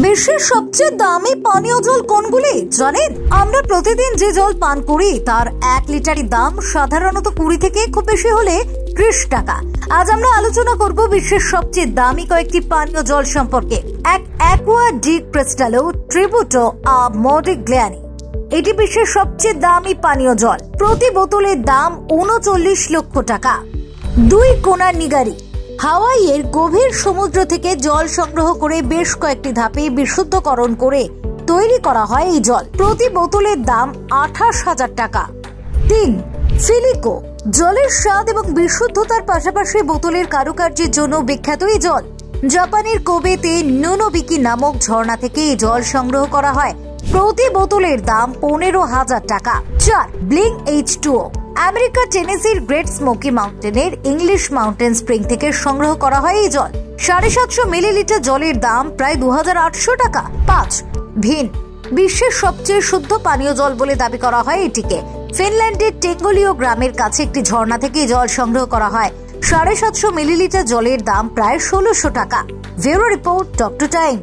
বিশ্বের সবচেয়ে দামি পানীয় জল কোনগুলি জানেন? আমরা প্রতিদিন যে জল পান করি তার 1 লিটারের দাম সাধারণত 20 থেকে খুব বেশি হলে 30 টাকা। আজ আমরা আলোচনা করব বিশ্বের সবচেয়ে দামি কয়েকটি পানীয় জল সম্পর্কে। এক অ্যাকোয়া ডি ক্রিস্টালো ট্রিবিউটো আ মডিগ্লিয়ানি। এটি বিশ্বের সবচেয়ে দামি পানীয় জল। প্রতি বোতলের দাম 39 লক্ষ টাকা। 2 কোনার নিগারি। হাওয়াইয়ের গভীর সমুদ্র থেকে জল সংগ্রহ করে বেশ কয়েকটি ধাপে বিশুদ্ধকরণ করে তৈরি করা হয় এই জল। প্রতি বোতলের দাম 28,000 টাকা। 3 ফিলিকো। জলের স্বাদ এবং বিশুদ্ধতার পাশাপাশি বোতলের কারুকার্যের জন্য বিখ্যাত এই জল। জাপানের কোবেতে নুনোবিকি নামক ঝর্ণা থেকে এই জল সংগ্রহ করা হয়। প্রতি বোতলের দাম 15,000 টাকা। 4 ব্লিং H2O। আমেরিকা টেনেসির গ্রেট স্মোকি মাউন্টেনের ইংলিশ মাউন্টেন স্প্রিং থেকে সংগ্রহ করা হয় এই জল। 750 মিলিলিটার জলের দাম প্রায় 2,800 টাকা। 5 ভিন। বিশ্বের সবচেয়ে শুদ্ধ পানীয় জল বলে দাবি করা হয় এটিকে। ফিনল্যান্ডের টেঙ্গলিও গ্রামের কাছে একটি ঝর্ণা থেকে জল সংগ্রহ করা হয়। 750 মিলিলিটার জলের দাম প্রায় 1,600 টাকা। Bureau report, doctor time.